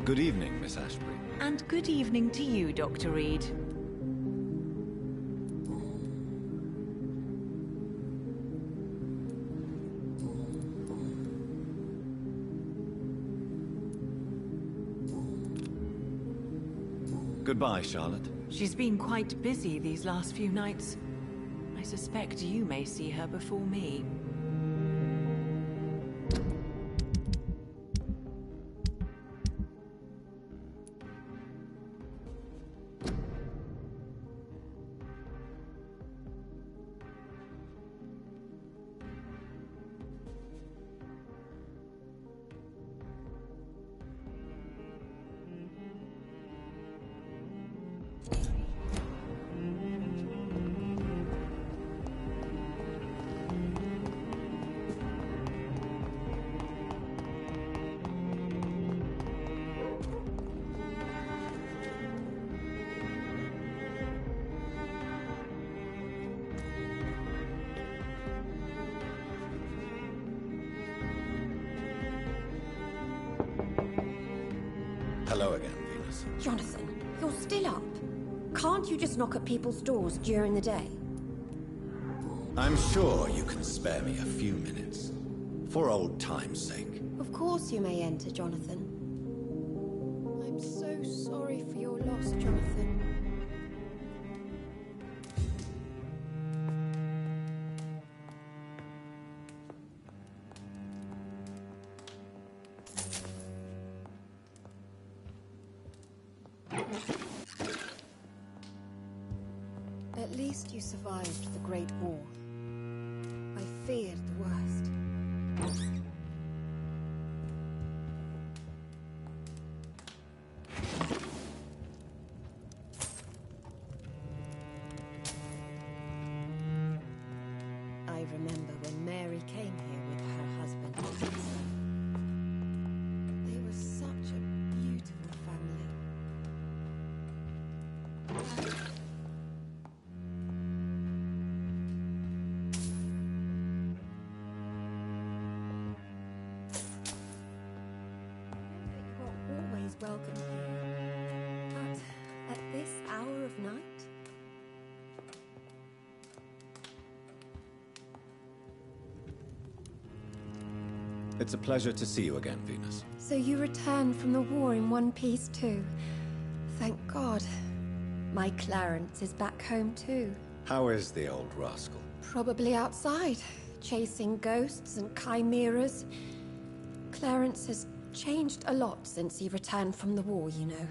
Good evening, Miss Ashbury. And good evening to you, Dr. Reed. Goodbye, Charlotte. She's been quite busy these last few nights. I suspect you may see her before me. Hello again, Venus. Jonathan, you're still up. Can't you just knock at people's doors during the day? I'm sure you can spare me a few minutes. For old time's sake. Of course you may enter, Jonathan. I'm so sorry for your loss, Jonathan. At least you survived the Great War. I feared the worst. I remember when Mary came here with her husband. They were such a beautiful family. Welcome here. But at this hour of night? It's a pleasure to see you again, Venus. So you returned from the war in one piece too. Thank God. My Clarence is back home too. How is the old rascal? Probably outside, chasing ghosts and chimeras. Clarence has changed a lot since he returned from the war, you know.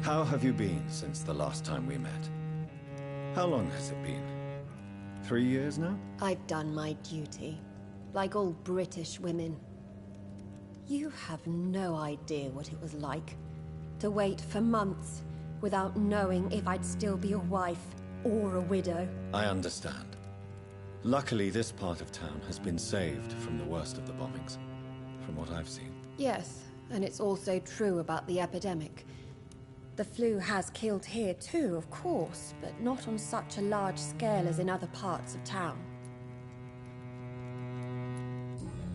How have you been since the last time we met? How long has it been? 3 years now? I've done my duty, like all British women. You have no idea what it was like to wait for months without knowing if I'd still be a wife or a widow. I understand. Luckily, this part of town has been saved from the worst of the bombings, from what I've seen. Yes, and it's also true about the epidemic. The flu has killed here too, of course, but not on such a large scale as in other parts of town.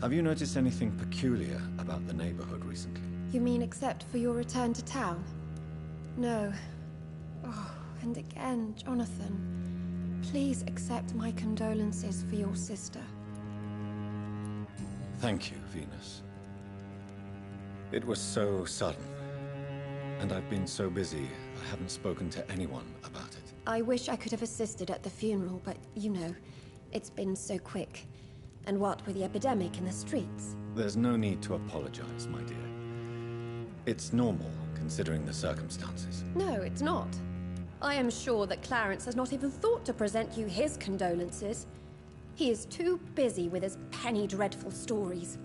Have you noticed anything peculiar about the neighborhood recently? You mean except for your return to town? No. Oh, and again, Jonathan, please accept my condolences for your sister. Thank you, Venus. It was so sudden, and I've been so busy, I haven't spoken to anyone about it. I wish I could have assisted at the funeral, but you know, it's been so quick. And what with the epidemic in the streets? There's no need to apologize, my dear. It's normal, considering the circumstances. No, it's not. I am sure that Clarence has not even thought to present you his condolences. He is too busy with his penny dreadful stories.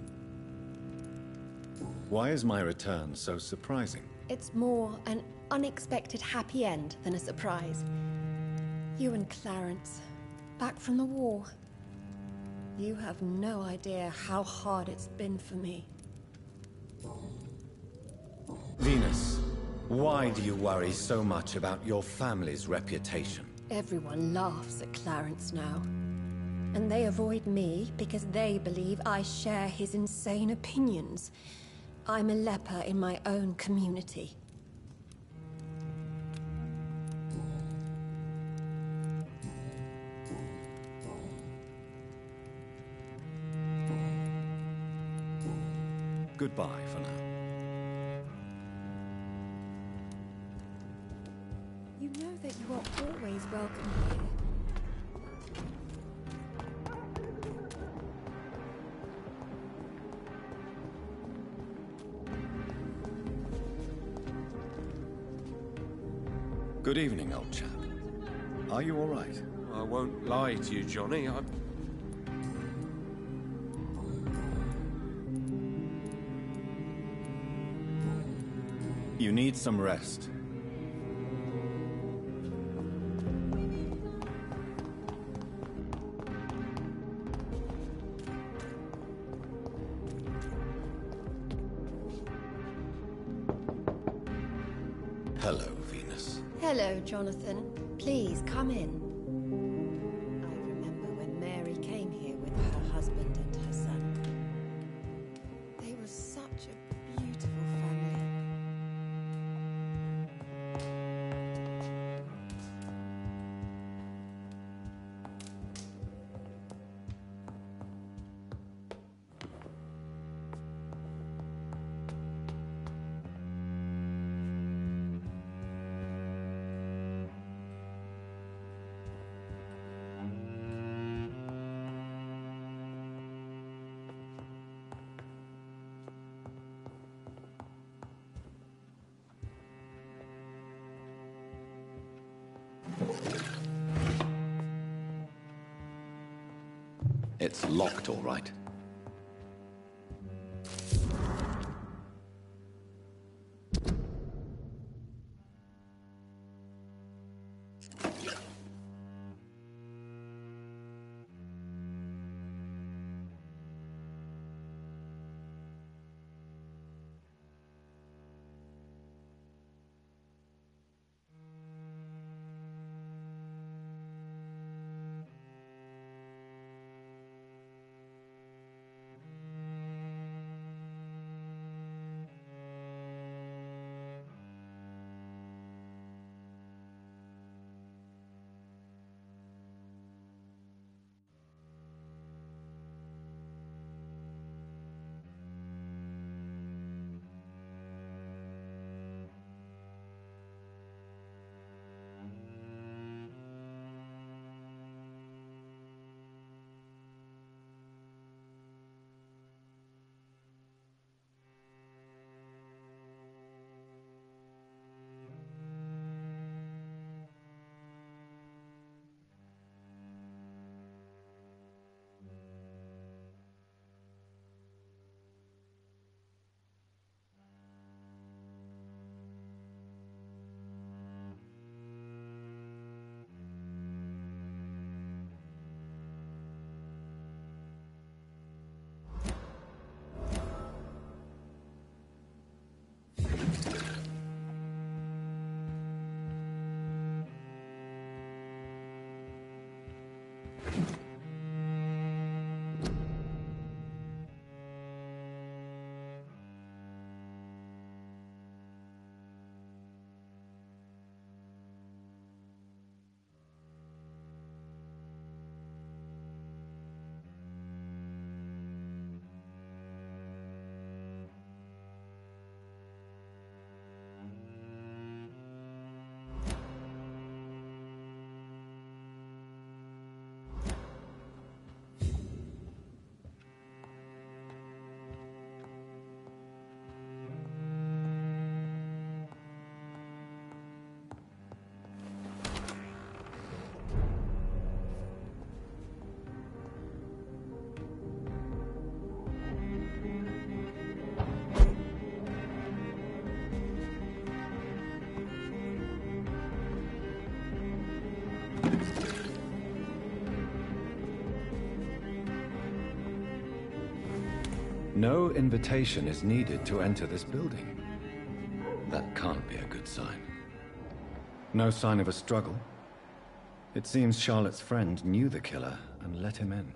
Why is my return so surprising? It's more an unexpected happy end than a surprise. You and Clarence, back from the war. You have no idea how hard it's been for me. Venus, why do you worry so much about your family's reputation? Everyone laughs at Clarence now. And they avoid me because they believe I share his insane opinions. I'm a leper in my own community. Goodbye for now. You know that you are always welcome here. Good evening, old chap. Are you all right? I won't lie to you, Johnny. You need some rest. Hello, Venus. Hello, Jonathan. Please, come in. I remember when Mary came here with her husband and her son. They were such a beautiful family. It's locked, all right. No invitation is needed to enter this building. That can't be a good sign. No sign of a struggle. It seems Charlotte's friend knew the killer and let him in.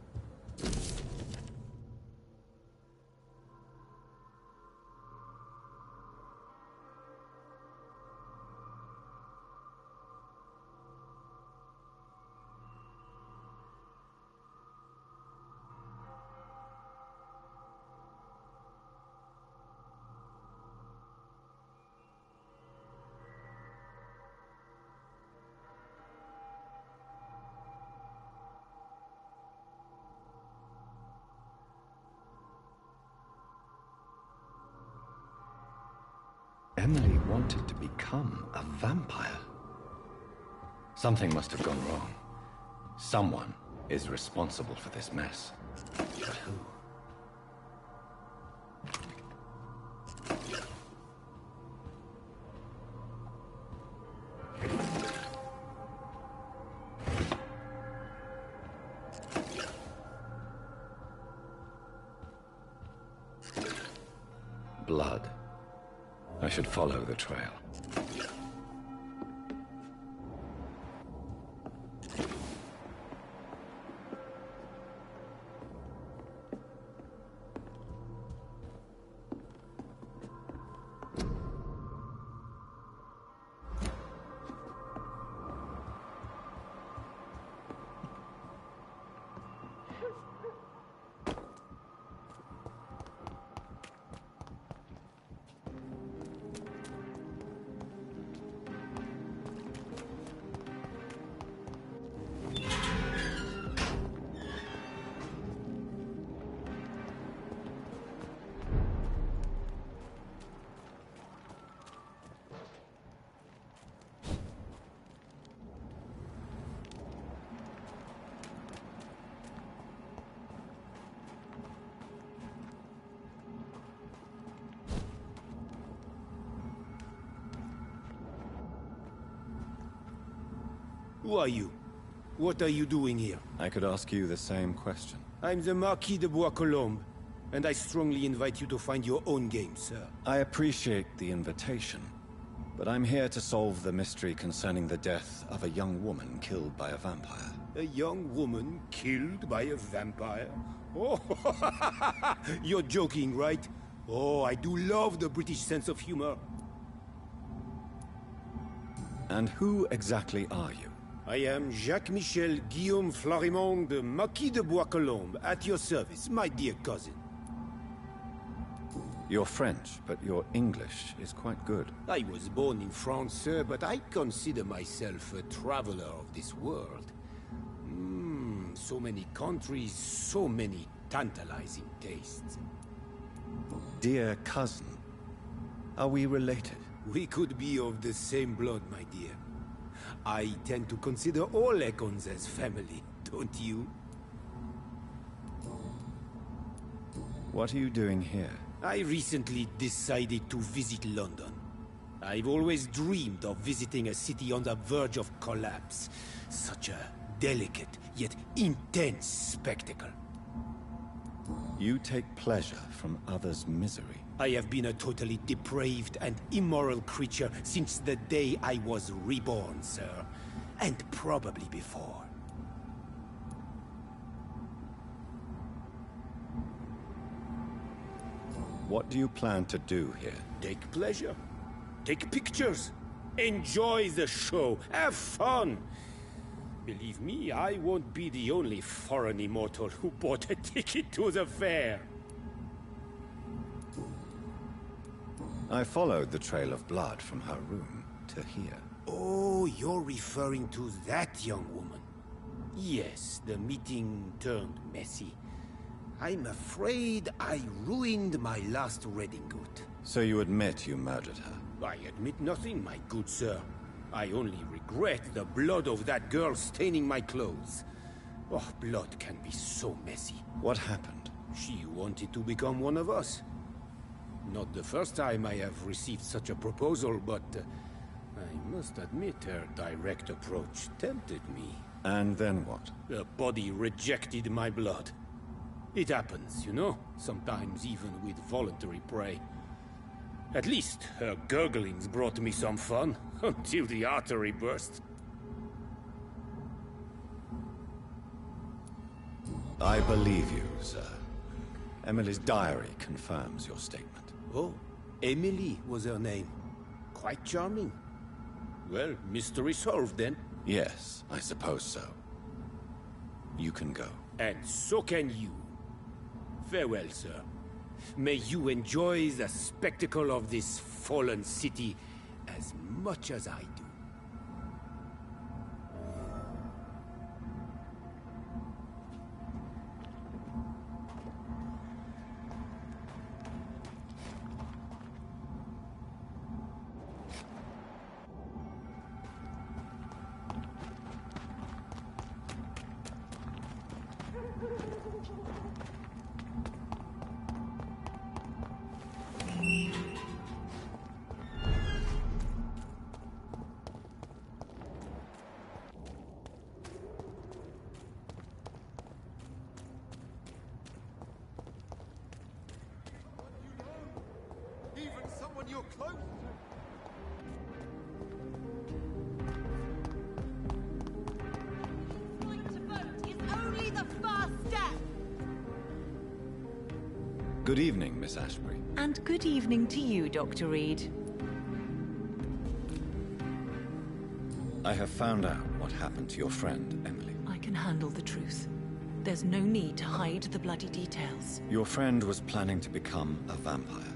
Emily wanted to become a vampire. Something must have gone wrong. Someone is responsible for this mess. But who? Blood. I should follow the trail. Who are you? What are you doing here? I could ask you the same question. I'm the Marquis de Bois-Colombes, and I strongly invite you to find your own game, sir. I appreciate the invitation, but I'm here to solve the mystery concerning the death of a young woman killed by a vampire. A young woman killed by a vampire? Oh, you're joking, right? Oh, I do love the British sense of humor. And who exactly are you? I am Jacques-Michel Guillaume Florimond de Marquis de Bois-Colombes, at your service, my dear cousin. You're French, but your English is quite good. I was born in France, sir, but I consider myself a traveler of this world. So many countries, so many tantalizing tastes. Dear cousin, are we related? We could be of the same blood, my dear. I tend to consider all Econs as family, don't you? What are you doing here? I recently decided to visit London. I've always dreamed of visiting a city on the verge of collapse. Such a delicate, yet intense spectacle. You take pleasure from others' misery. I have been a totally depraved and immoral creature since the day I was reborn, sir. And probably before. What do you plan to do here? Take pleasure. Take pictures. Enjoy the show. Have fun. Believe me, I won't be the only foreign immortal who bought a ticket to the fair. I followed the trail of blood from her room to here. Oh, you're referring to that young woman. Yes, the meeting turned messy. I'm afraid I ruined my last redingote. So you admit you murdered her? I admit nothing, my good sir. I only regret the blood of that girl staining my clothes. Oh, blood can be so messy. What happened? She wanted to become one of us. Not the first time I have received such a proposal, but I must admit her direct approach tempted me. And then what? The body rejected my blood. It happens, you know, sometimes even with voluntary prey. At least her gurglings brought me some fun, until the artery burst. I believe you, sir. Emily's diary confirms your statement. Oh, Emily was her name. Quite charming. Well, mystery solved then. Yes, I suppose so. You can go. And so can you. Farewell, sir. May you enjoy the spectacle of this fallen city as much as I do. You're close to. Right to vote is only the first step. Good evening, Miss Ashbury. And good evening to you, Dr. Reed. I have found out what happened to your friend, Emily. I can handle the truth. There's no need to hide the bloody details. Your friend was planning to become a vampire.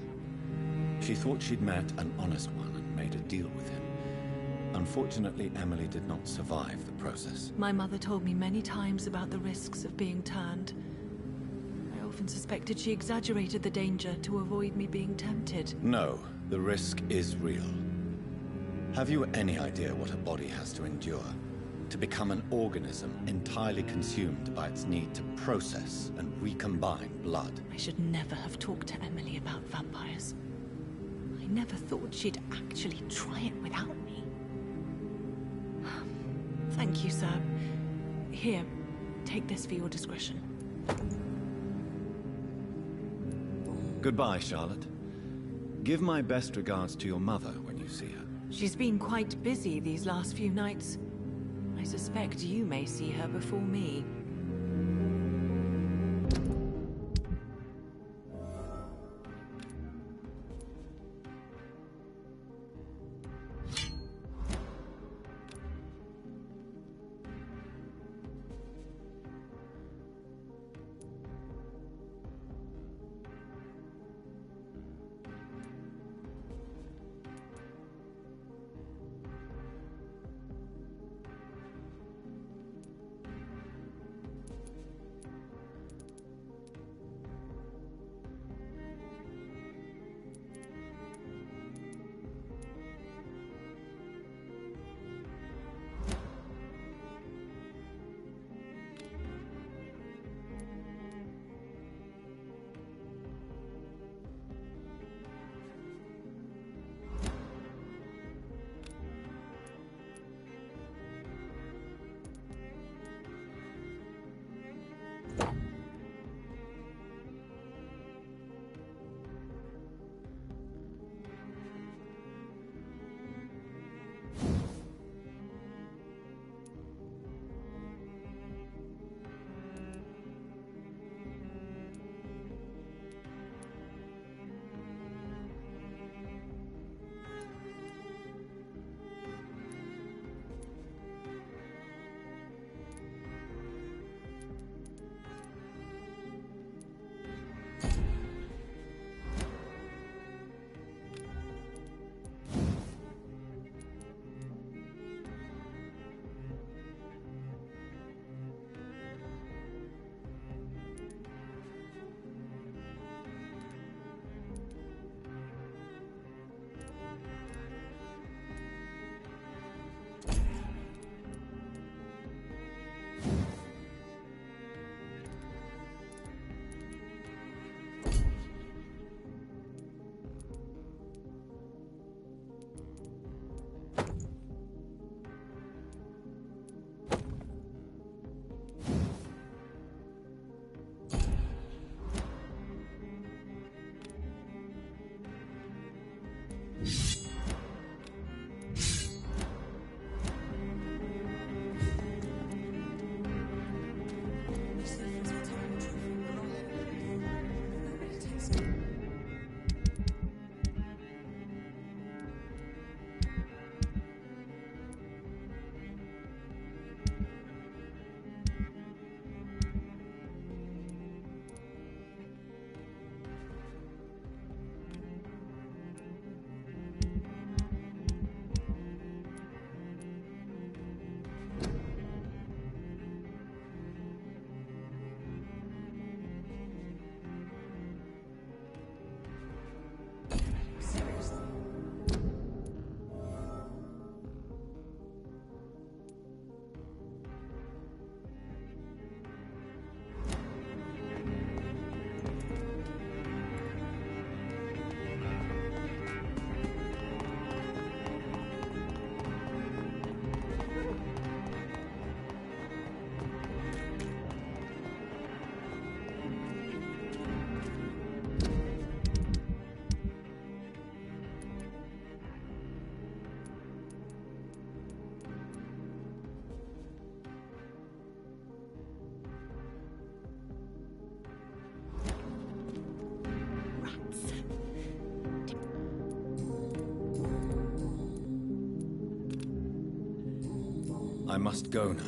She thought she'd met an honest one and made a deal with him. Unfortunately, Emily did not survive the process. My mother told me many times about the risks of being turned. I often suspected she exaggerated the danger to avoid me being tempted. No, the risk is real. Have you any idea what a body has to endure? To become an organism entirely consumed by its need to process and recombine blood? I should never have talked to Emily about vampires. I never thought she'd actually try it without me. Thank you, sir. Here, take this for your discretion. Goodbye, Charlotte. Give my best regards to your mother when you see her. She's been quite busy these last few nights. I suspect you may see her before me. I must go now.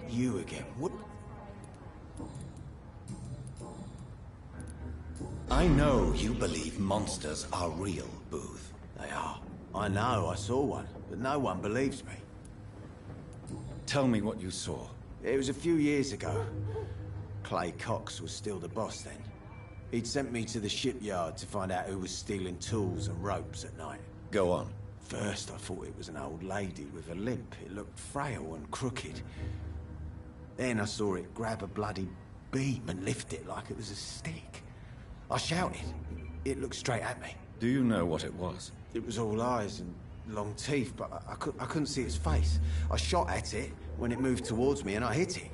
You again? What? I know you believe monsters are real, Booth. They are. I know, I saw one, but no one believes me. Tell me what you saw. It was a few years ago. Clay Cox was still the boss then. He'd sent me to the shipyard to find out who was stealing tools and ropes at night. Go on. First, I thought it was an old lady with a limp. It looked frail and crooked. Then I saw it grab a bloody beam and lift it like it was a stick. I shouted. It looked straight at me. Do you know what it was? It was all eyes and long teeth, but I couldn't see its face. I shot at it when it moved towards me and I hit it.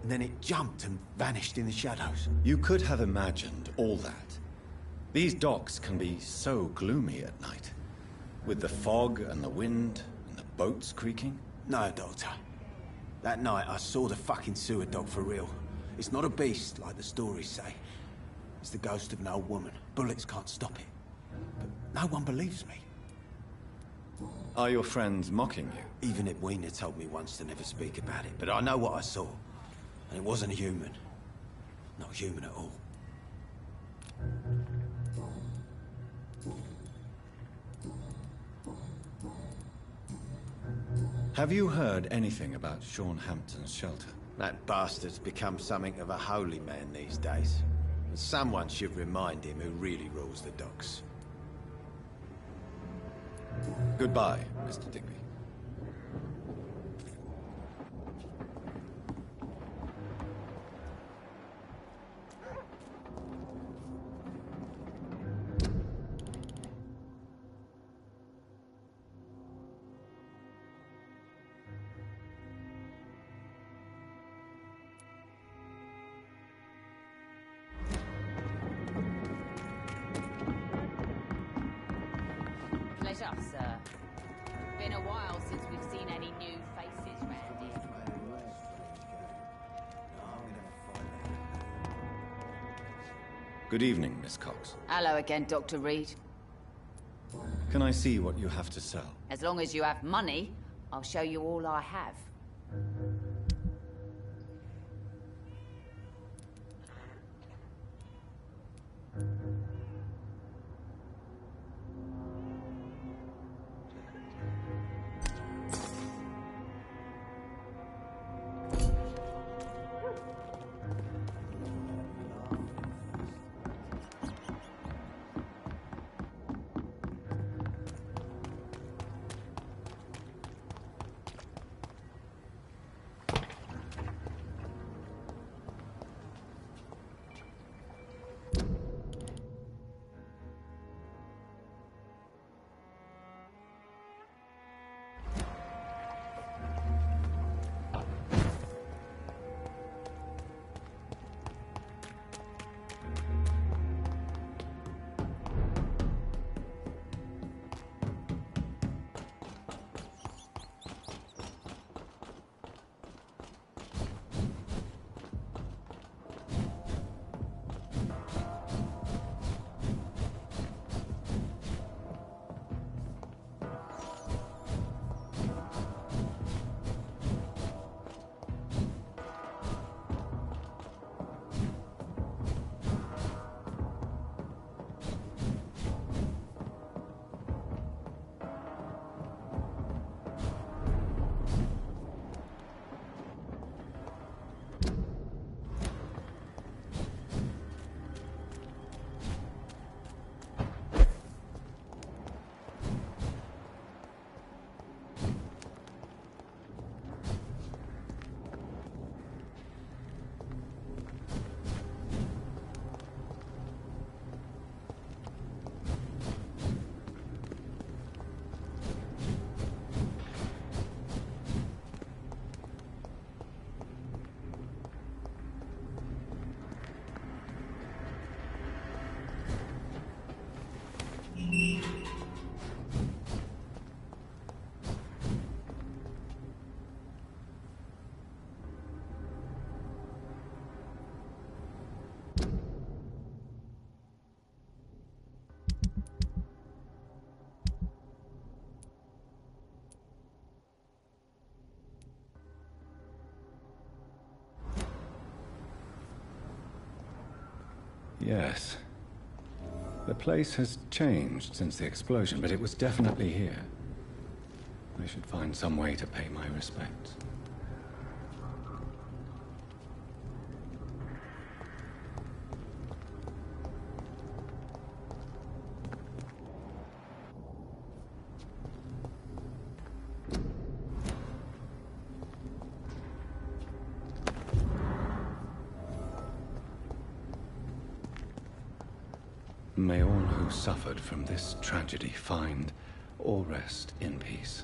and then it jumped and vanished in the shadows. You could have imagined all that. These docks can be so gloomy at night, with the fog and the wind and the boats creaking. No, Doctor. That night I saw the fucking sewer dog for real. It's not a beast like the stories say. It's the ghost of an old woman. Bullets can't stop it. But no one believes me. Are your friends mocking you? Even Edwina told me once to never speak about it, but I know what I saw. And it wasn't human. Not human at all. Have you heard anything about Sean Hampton's shelter? That bastard's become something of a holy man these days. And someone should remind him who really rules the docks. Goodbye, Mr. Digby. Pleasure, sir. Been a while since we've seen any new faces round here. Good evening, Miss Cox. Hello again, Dr. Reed. Can I see what you have to sell? As long as you have money, I'll show you all I have. Yes. The place has changed since the explosion, but it was definitely here. I should find some way to pay my respects. May all who suffered from this tragedy find or rest in peace.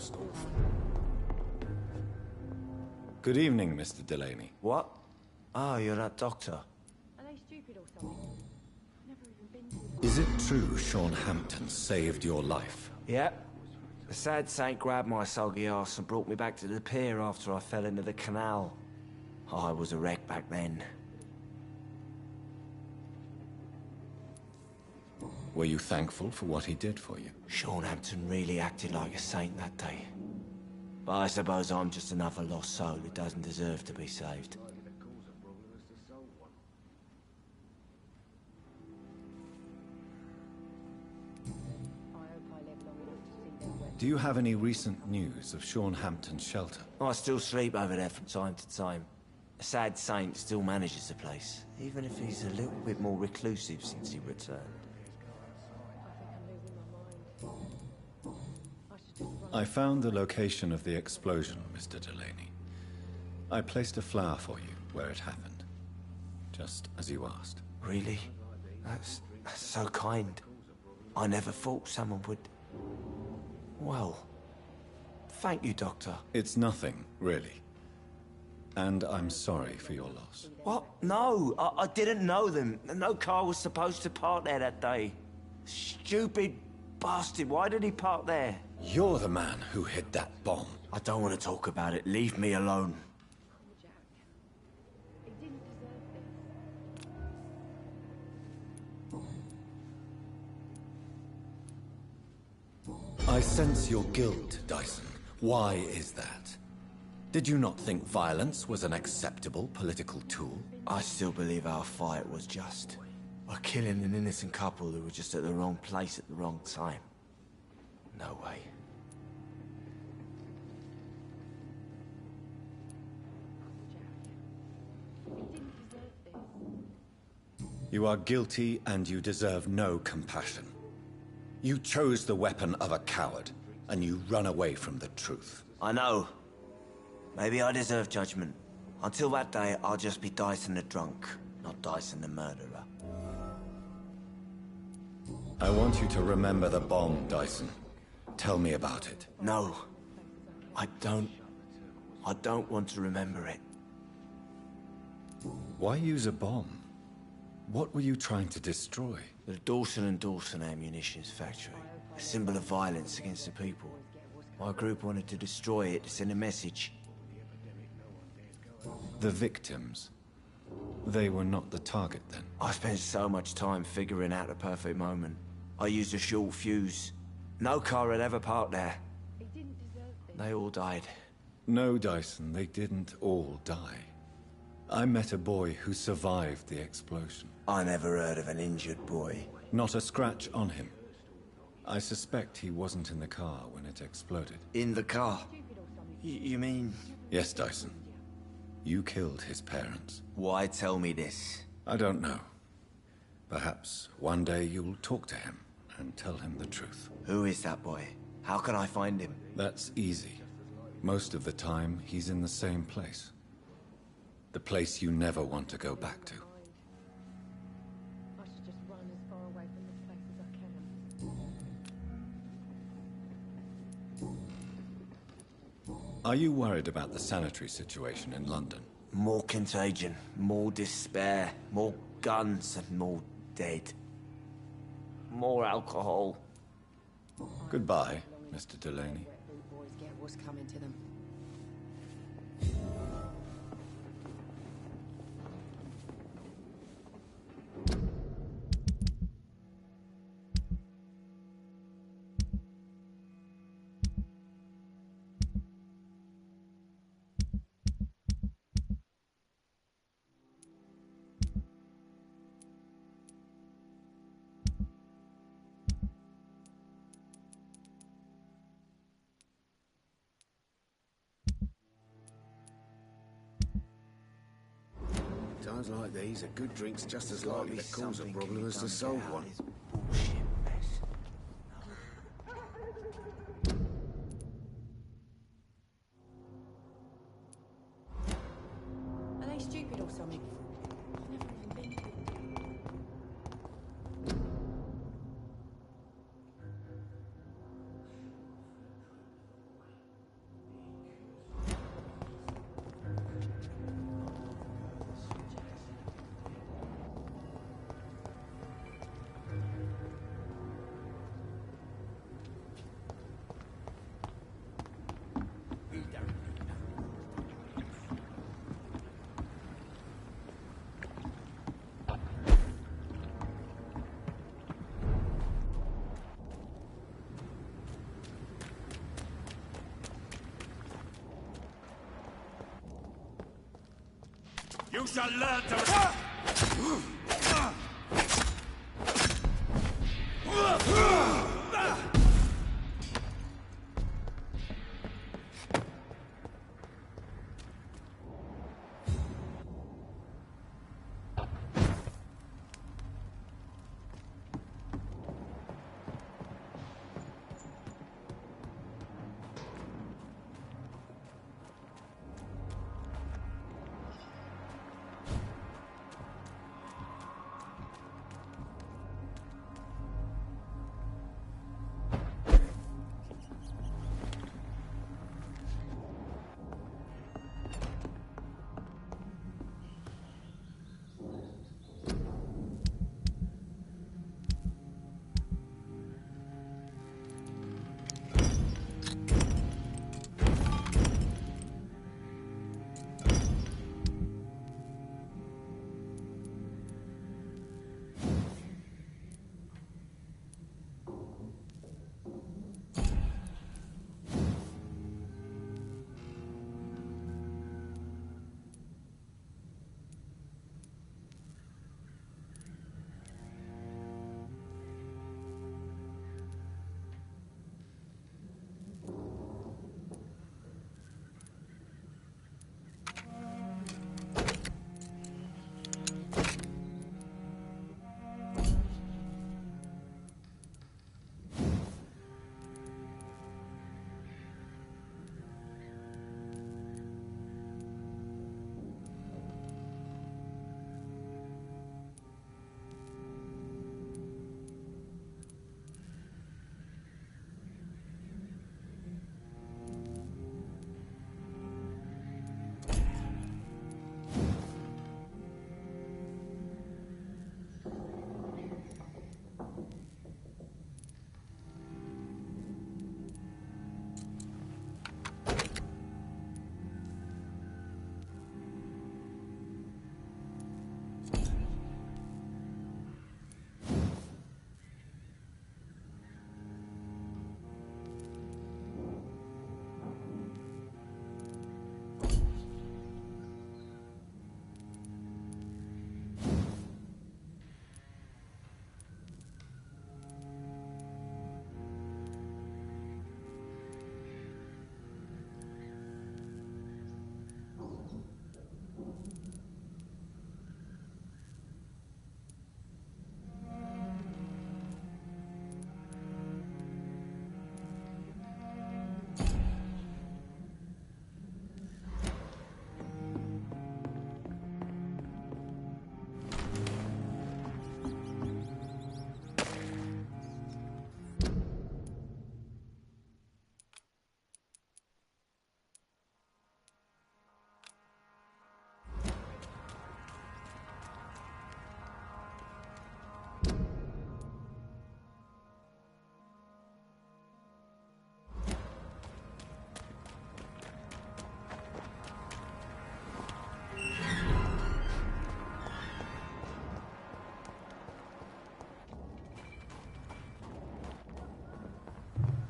blast off. Good evening, Mr. Delaney. What? Oh, you're that doctor. Are they stupid or something? Never even been to. Is it true Sean Hampton saved your life? Yep. The sad saint grabbed my soggy ass and brought me back to the pier after I fell into the canal. I was a wreck back then. Were you thankful for what he did for you? Sean Hampton really acted like a saint that day. But I suppose I'm just another lost soul who doesn't deserve to be saved. Do you have any recent news of Sean Hampton's shelter? I still sleep over there from time to time. A sad saint still manages the place, even if he's a little bit more reclusive since he returned. I found the location of the explosion, Mr. Delaney. I placed a flower for you where it happened, just as you asked. Really? That's so kind. I never thought someone would... Well, thank you, Doctor. It's nothing, really. And I'm sorry for your loss. What? No, I didn't know them. No car was supposed to park there that day. Stupid bastard, why did he park there? You're the man who hid that bomb. I don't want to talk about it. Leave me alone. I sense your guilt, Dyson. Why is that? Did you not think violence was an acceptable political tool? I still believe our fight was just. By killing an innocent couple who were just at the wrong place at the wrong time. No way. You are guilty and you deserve no compassion. You chose the weapon of a coward, and you run away from the truth. I know. Maybe I deserve judgment. Until that day, I'll just be Dyson the drunk, not Dyson the murderer. I want you to remember the bomb, Dyson. Tell me about it. No. I don't want to remember it. Why use a bomb? What were you trying to destroy? The Dawson & Dawson ammunitions factory. A symbol of violence against the people. My group wanted to destroy it to send a message. The victims. They were not the target then? I spent so much time figuring out the perfect moment. I used a short fuse. No car had ever parked there. They all died. No, Dyson, they didn't all die. I met a boy who survived the explosion. I never heard of an injured boy. Not a scratch on him. I suspect he wasn't in the car when it exploded. In the car? You mean... Yes, Dyson. You killed his parents. Why tell me this? I don't know. Perhaps one day you'll talk to him and tell him the truth. Who is that boy? How can I find him? That's easy. Most of the time, he's in the same place. The place you never want to go back to. I should just run as far away from this place as I can. Are you worried about the sanitary situation in London? More contagion, more despair, more guns and more dead. More alcohol. Goodbye, Mr. Delaney. Boys get what's coming to them. Times like these, a good drink's just as likely to cause a problem as to solve one. Bullshit mess. Are they stupid or something? I've never even been to. You shall learn to...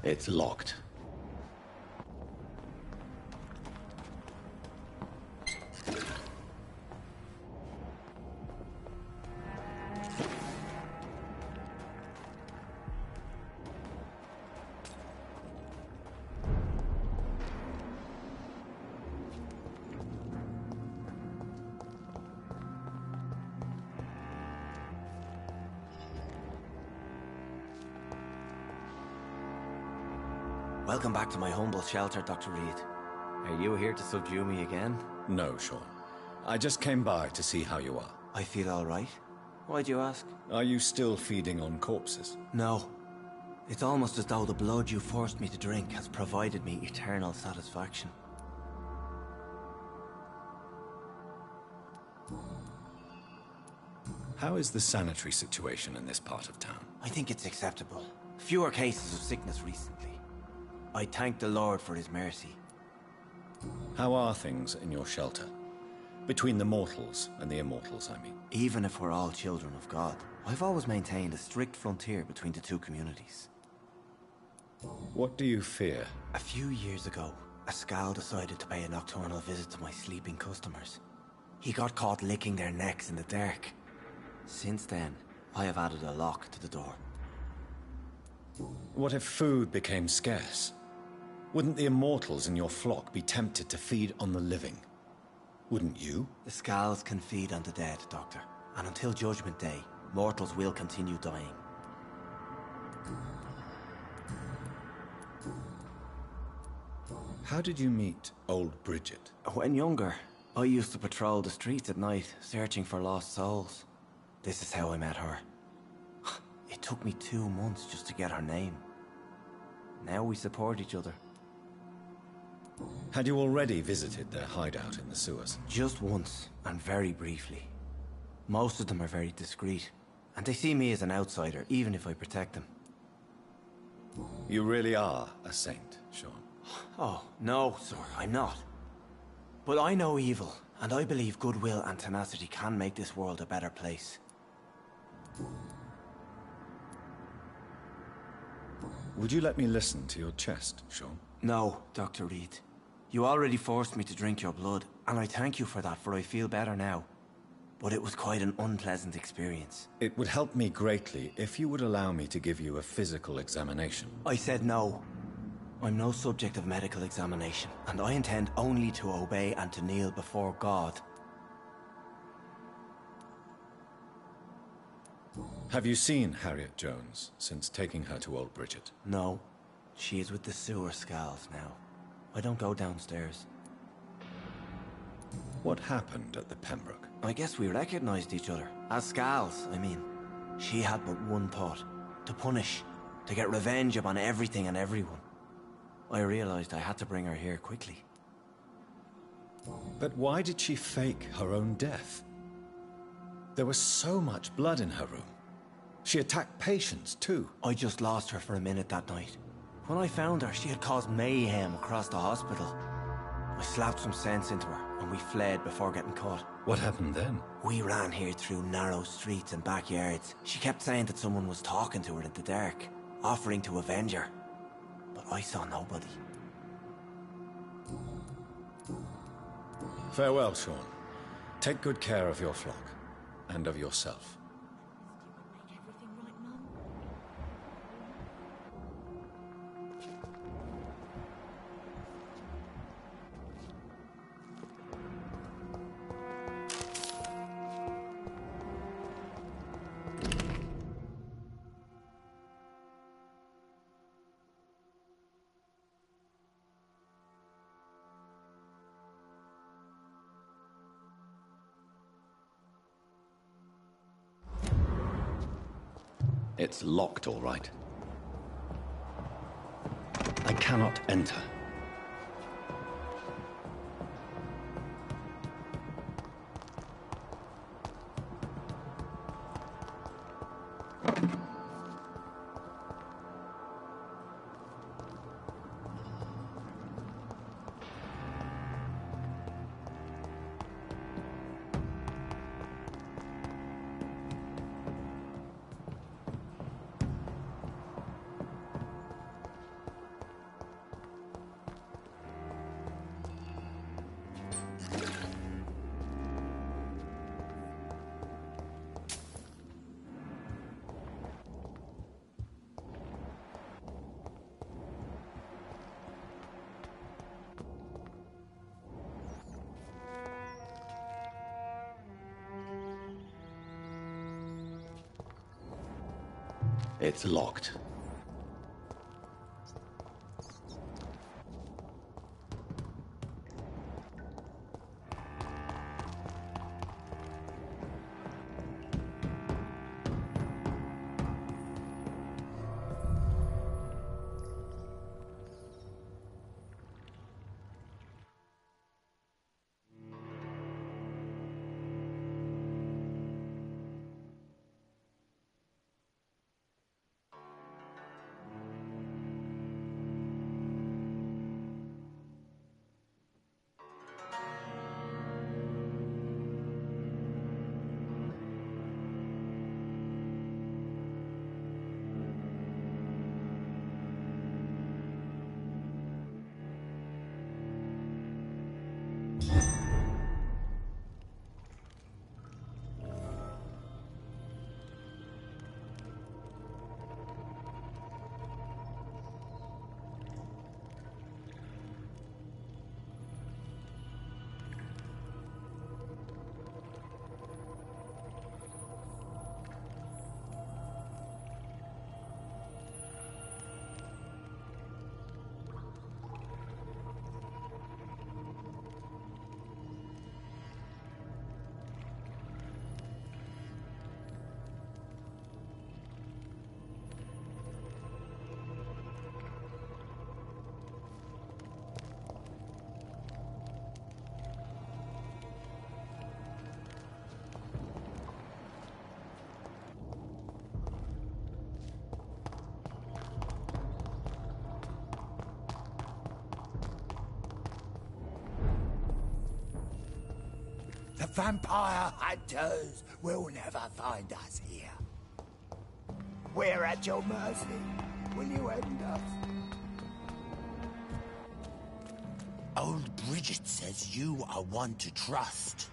It's locked. Welcome back to my humble shelter, Dr. Reed. Are you here to subdue me again? No, Sean. I just came by to see how you are. I feel all right. Why'd you ask? Are you still feeding on corpses? No. It's almost as though the blood you forced me to drink has provided me eternal satisfaction. How is the sanitary situation in this part of town? I think it's acceptable. Fewer cases of sickness recently. I thank the Lord for his mercy. How are things in your shelter? Between the mortals and the immortals, I mean. Even if we're all children of God, I've always maintained a strict frontier between the two communities. What do you fear? A few years ago, a Skal decided to pay a nocturnal visit to my sleeping customers. He got caught licking their necks in the dark. Since then, I have added a lock to the door. What if food became scarce? Wouldn't the immortals in your flock be tempted to feed on the living? Wouldn't you? The Scals can feed on the dead, Doctor. And until Judgment Day, mortals will continue dying. How did you meet old Bridget? When younger, I used to patrol the streets at night, searching for lost souls. This is how I met her. It took me 2 months just to get her name. Now we support each other. Had you already visited their hideout in the sewers? Just once, and very briefly. Most of them are very discreet, and they see me as an outsider, even if I protect them. You really are a saint, Sean. Oh, no, sir, I'm not. But I know evil, and I believe goodwill and tenacity can make this world a better place. Would you let me listen to your chest, Sean? No, Dr. Reed. You already forced me to drink your blood, and I thank you for that, for I feel better now. But it was quite an unpleasant experience. It would help me greatly if you would allow me to give you a physical examination. I said no. I'm no subject of medical examination, and I intend only to obey and to kneel before God. Have you seen Harriet Jones since taking her to old Bridget? No. She is with the sewer Scals now. I don't go downstairs. What happened at the Pembroke? I guess we recognized each other. As Scals, I mean. She had but one thought. To punish. To get revenge upon everything and everyone. I realized I had to bring her here quickly. But why did she fake her own death? There was so much blood in her room. She attacked patients, too. I just lost her for a minute that night. When I found her, she had caused mayhem across the hospital. I slapped some sense into her, and we fled before getting caught. What happened then? We ran here through narrow streets and backyards. She kept saying that someone was talking to her in the dark, offering to avenge her. But I saw nobody. Farewell, Sean. Take good care of your flock, and of yourself. Make everything right, Mum? It's locked, all right. I cannot enter. It's locked. vampire hunters will never find us here. We're at your mercy. Will you end us? Old Bridget says you are one to trust.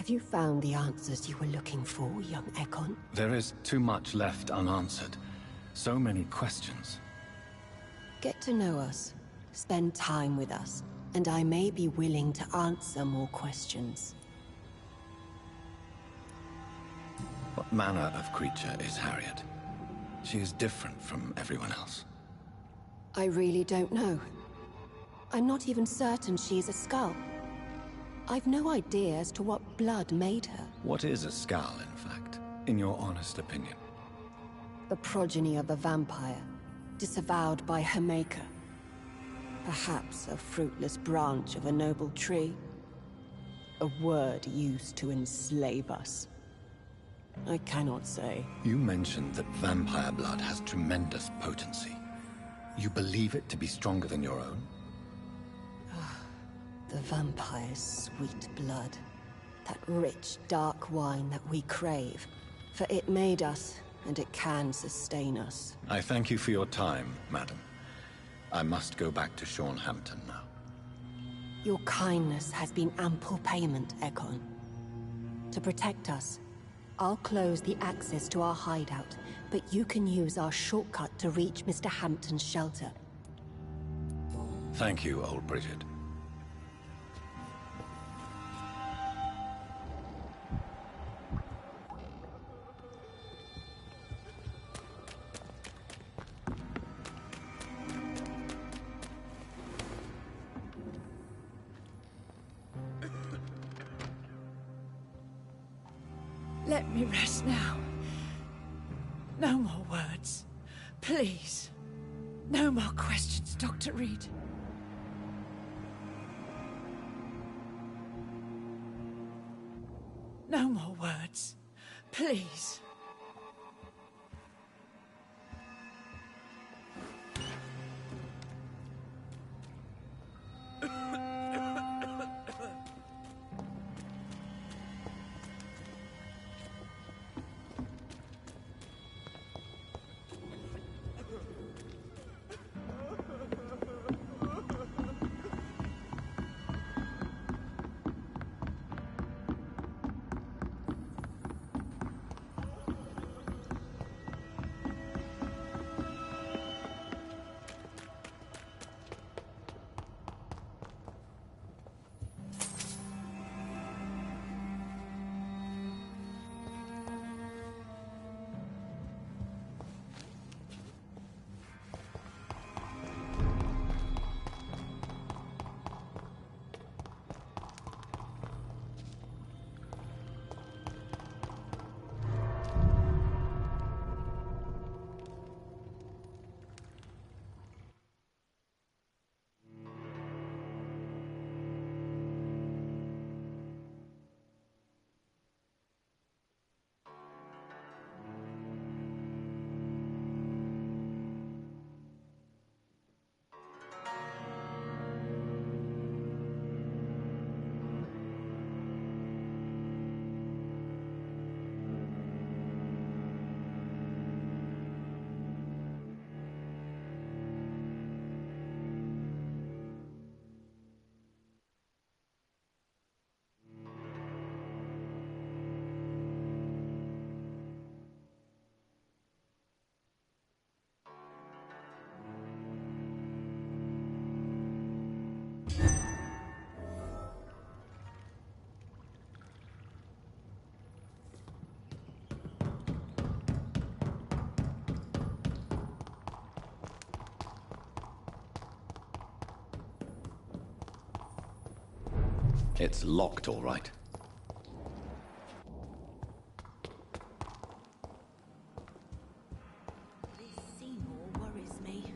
Have you found the answers you were looking for, young Ekon? There is too much left unanswered. So many questions. Get to know us, spend time with us, and I may be willing to answer more questions. What manner of creature is Harriet? She is different from everyone else. I really don't know. I'm not even certain she's a skull. I've no idea as to what blood made her. What is a skull, in fact, in your honest opinion? The progeny of a vampire, disavowed by her maker. Perhaps a fruitless branch of a noble tree. A word used to enslave us. I cannot say. You mentioned that vampire blood has tremendous potency. You believe it to be stronger than your own? The vampire's sweet blood. That rich, dark wine that we crave. For it made us, and it can sustain us. I thank you for your time, madam. I must go back to Hampton now. Your kindness has been ample payment, Ekon. To protect us, I'll close the access to our hideout, but you can use our shortcut to reach Mr. Hampton's shelter. Thank you, old Bridget. Let me rest now. No more words. Please. No more questions, Dr. Reed. No more words. Please. It's locked, all right. This Seymour worries me.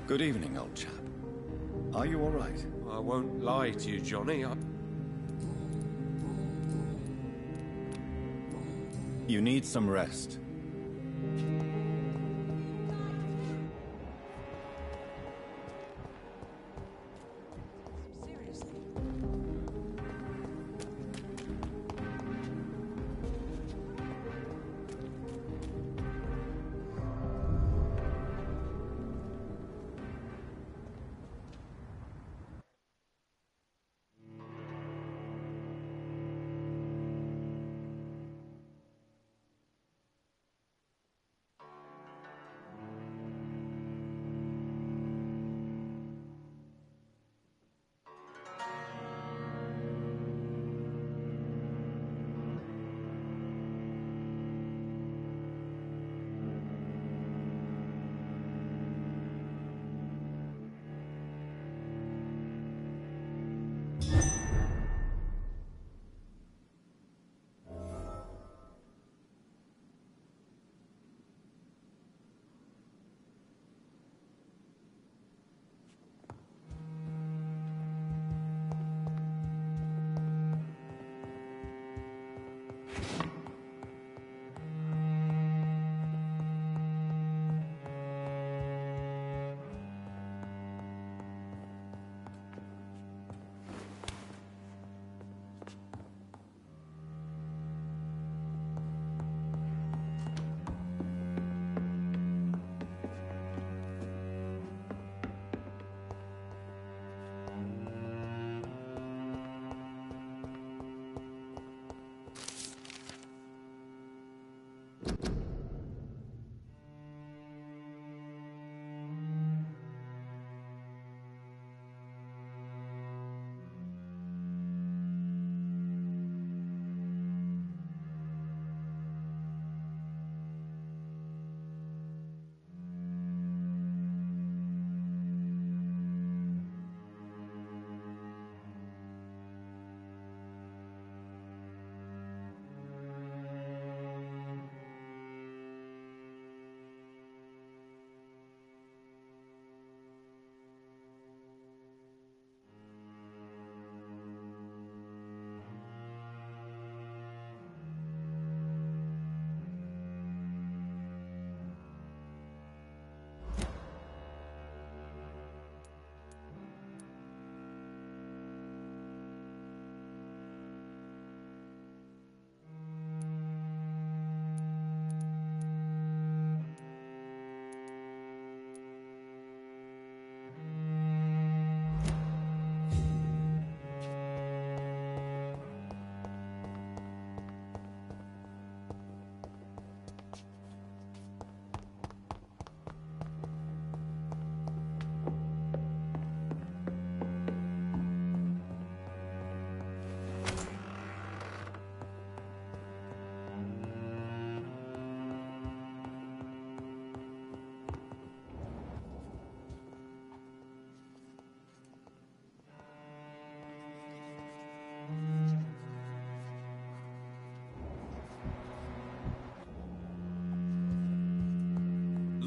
Good evening, old chap. Are you all right? I won't lie to you, Johnny. You need some rest.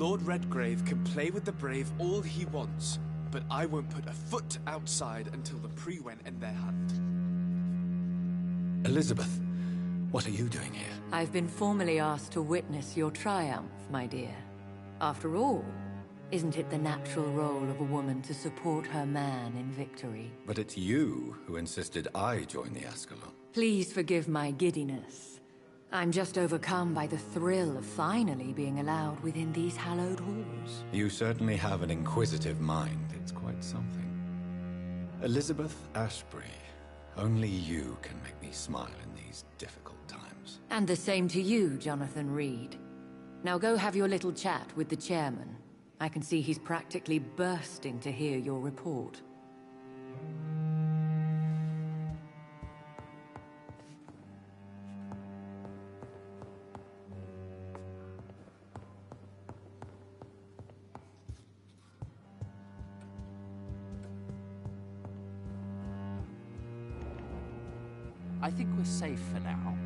Lord Redgrave can play with the brave all he wants, but I won't put a foot outside until the pre-went in their hand. Elizabeth, what are you doing here? I've been formally asked to witness your triumph, my dear. After all, isn't it the natural role of a woman to support her man in victory? But it's you who insisted I join the Ascalon. Please forgive my giddiness. I'm just overcome by the thrill of finally being allowed within these hallowed halls. You certainly have an inquisitive mind. It's quite something. Elizabeth Ashbury, only you can make me smile in these difficult times. And the same to you, Jonathan Reed. Now go have your little chat with the chairman. I can see he's practically bursting to hear your report. I think we're safe for now.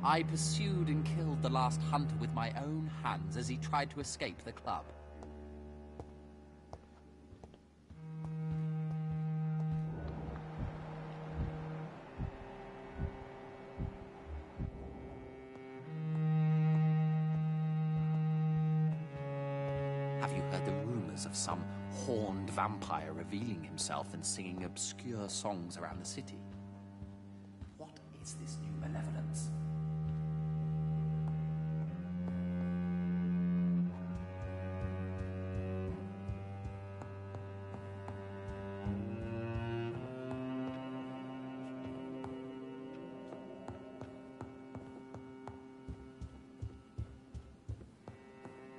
I pursued and killed the last hunter with my own hands as he tried to escape the club. rumours of some horned vampire revealing himself and singing obscure songs around the city. What is this new malevolence?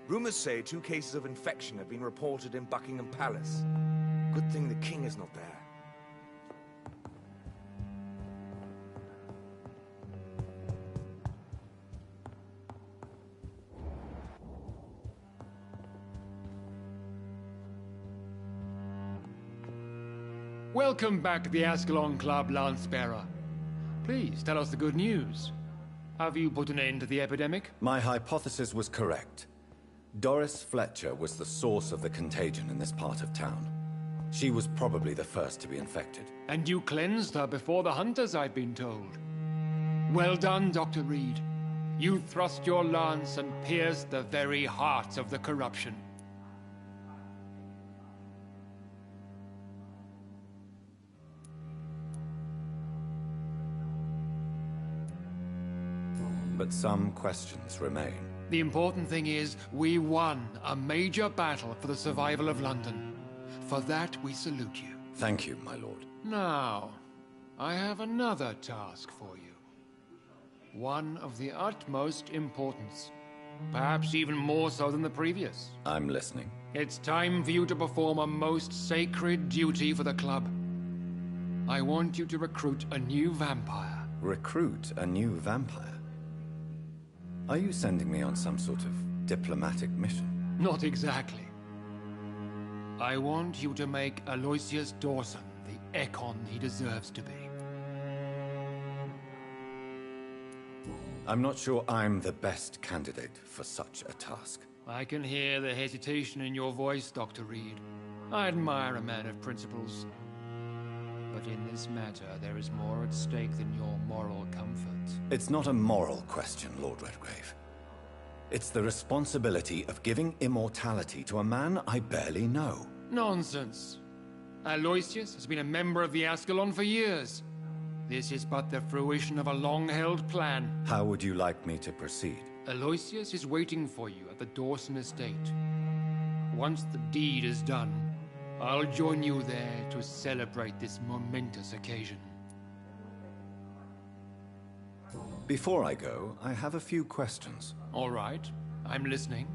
Rumors say 2 cases of infection have been reported in Buckingham Palace. Good thing the king is not there. Welcome back to the Ascalon Club, Lance-Bearer. Please tell us the good news. Have you put an end to the epidemic? My hypothesis was correct. Doris Fletcher was the source of the contagion in this part of town. She was probably the first to be infected. And you cleansed her before the hunters, I've been told. Well done, Dr. Reed. You thrust your lance and pierced the very heart of the corruption. But some questions remain. The important thing is, we won a major battle for the survival of London. For that, we salute you. Thank you, my lord. Now, I have another task for you. One of the utmost importance. Perhaps even more so than the previous. I'm listening. It's time for you to perform a most sacred duty for the club. I want you to recruit a new vampire. Recruit a new vampire? Are you sending me on some sort of diplomatic mission? Not exactly. I want you to make Aloysius Dawson the Ekon he deserves to be. I'm not sure I'm the best candidate for such a task. I can hear the hesitation in your voice, Dr. Reed. I admire a man of principles. But in this matter, there is more at stake than your moral comfort. It's not a moral question, Lord Redgrave. It's the responsibility of giving immortality to a man I barely know. Nonsense. Aloysius has been a member of the Ascalon for years. This is but the fruition of a long-held plan. How would you like me to proceed? Aloysius is waiting for you at the Dawson estate. Once the deed is done, I'll join you there to celebrate this momentous occasion. Before I go, I have a few questions. All right, I'm listening.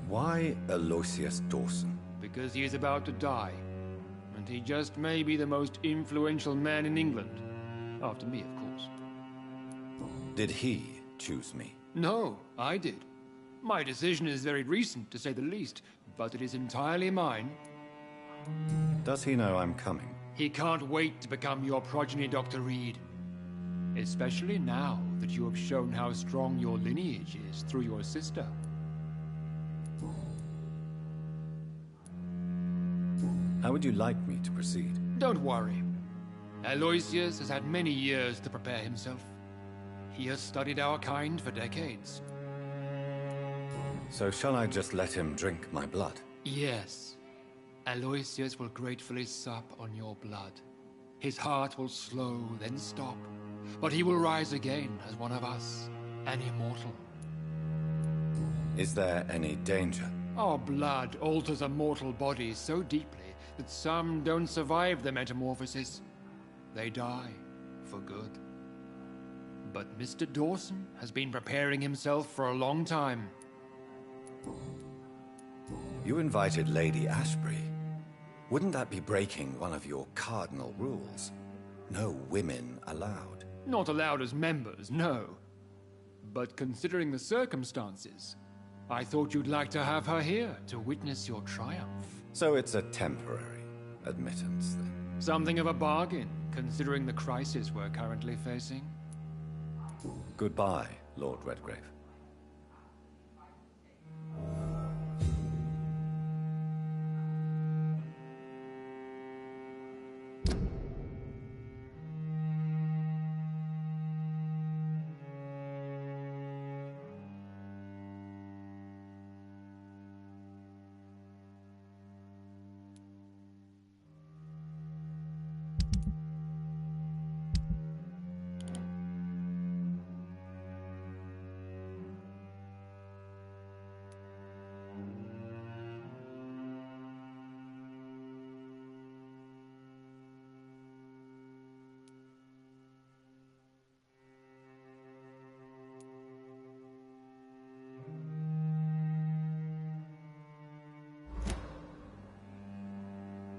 Why Aloysius Dawson? Because he is about to die. And he just may be the most influential man in England. After me, of course. Did he choose me? No, I did. My decision is very recent, to say the least, but it is entirely mine. Does he know I'm coming? He can't wait to become your progeny, Dr. Reed. Especially now that you have shown how strong your lineage is through your sister. How would you like me to proceed? Don't worry. Aloysius has had many years to prepare himself. He has studied our kind for decades. So shall I just let him drink my blood? Yes. Aloysius will gratefully sup on your blood. His heart will slow, then stop. But he will rise again as one of us, an immortal. Is there any danger? Our blood alters a mortal body so deeply that some don't survive the metamorphosis. They die for good. But Mr. Dawson has been preparing himself for a long time. You invited Lady Ashbury. Wouldn't that be breaking one of your cardinal rules? No women allowed. Not allowed as members, no. But considering the circumstances, I thought you'd like to have her here to witness your triumph. So it's a temporary admittance, then? Something of a bargain, considering the crisis we're currently facing. Goodbye, Lord Redgrave.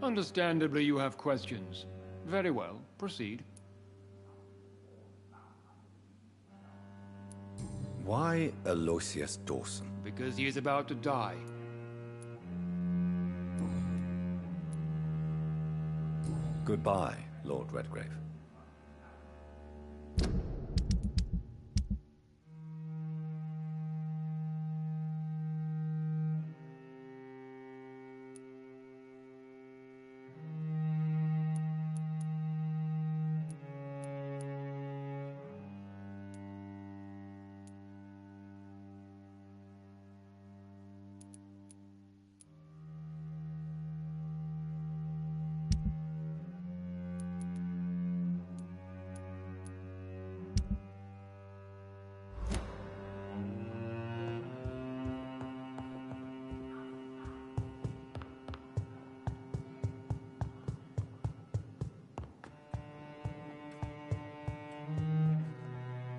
Understandably, you have questions. Very well, proceed. Why Aloysius Dawson? Because he is about to die. Goodbye, Lord Redgrave.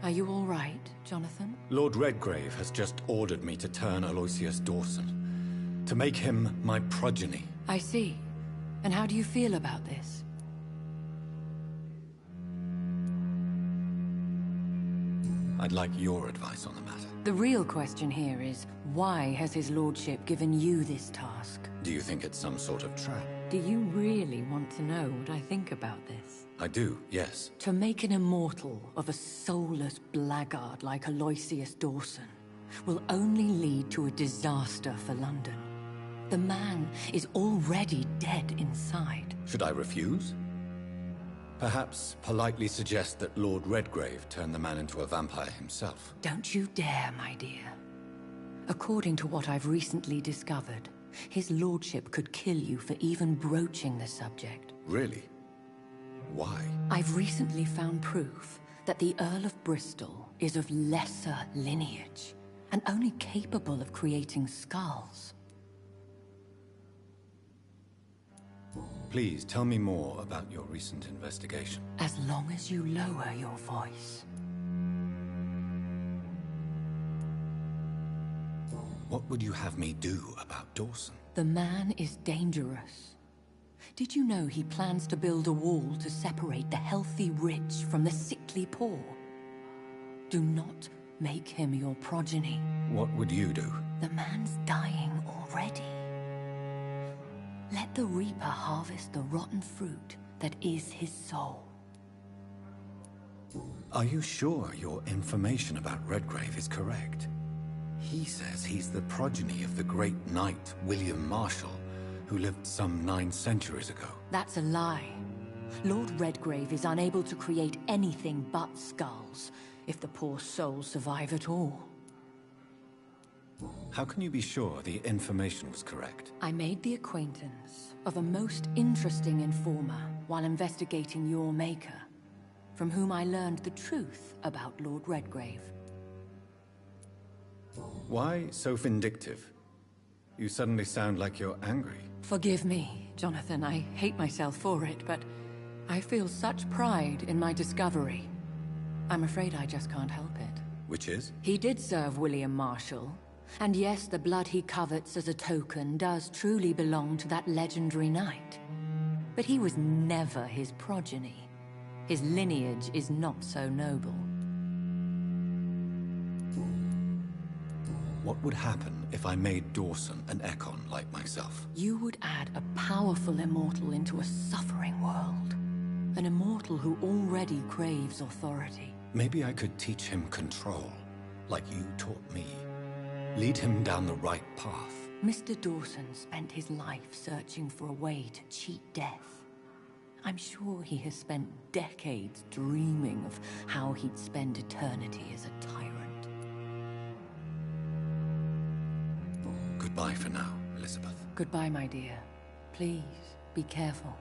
Are you all right, Jonathan? Lord Redgrave has just ordered me to turn Aloysius Dawson, to make him my progeny. I see. And how do you feel about this? I'd like your advice on the matter. The real question here is, why has his lordship given you this task? Do you think it's some sort of trap? Do you really want to know what I think about this? I do, yes. To make an immortal of a soulless blackguard like Aloysius Dawson will only lead to a disaster for London. The man is already dead inside. Should I refuse? Perhaps politely suggest that Lord Redgrave turn the man into a vampire himself. Don't you dare, my dear. According to what I've recently discovered, his lordship could kill you for even broaching the subject. Really? Why? I've recently found proof that the Earl of Bristol is of lesser lineage and only capable of creating skulls. Please tell me more about your recent investigation. As long as you lower your voice. What would you have me do about Dawson? The man is dangerous. Did you know he plans to build a wall to separate the healthy rich from the sickly poor? Do not make him your progeny. What would you do? The man's dying already. Let the Reaper harvest the rotten fruit that is his soul. Are you sure your information about Redgrave is correct? He says he's the progeny of the great knight William Marshall, who lived some 9 centuries ago. That's a lie. Lord Redgrave is unable to create anything but skulls, if the poor soul survive at all. How can you be sure the information was correct? I made the acquaintance of a most interesting informer while investigating your maker, from whom I learned the truth about Lord Redgrave. Why so vindictive? You suddenly sound like you're angry. Forgive me, Jonathan. I hate myself for it, but I feel such pride in my discovery. I'm afraid I just can't help it. Which is? He did serve William Marshall. And yes, the blood he covets as a token does truly belong to that legendary knight. But he was never his progeny. His lineage is not so noble. What would happen if I made Dawson an Ekon like myself? You would add a powerful immortal into a suffering world. An immortal who already craves authority. Maybe I could teach him control, like you taught me. Lead him down the right path. Mr. Dawson spent his life searching for a way to cheat death. I'm sure he has spent decades dreaming of how he'd spend eternity as a tyrant. Goodbye for now, Elizabeth. Goodbye, my dear. Please, be careful.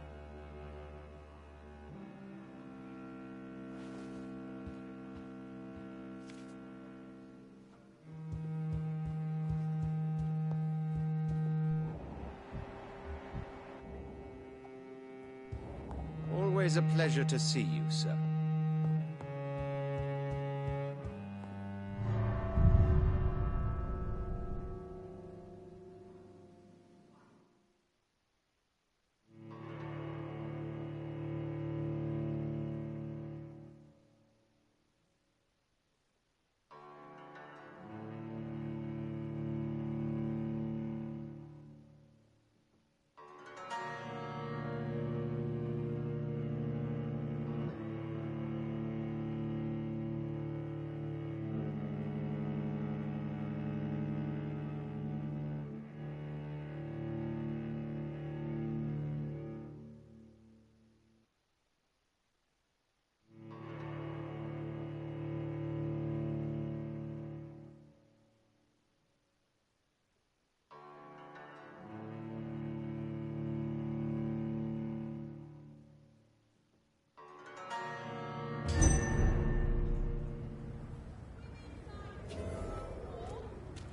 Always a pleasure to see you, sir.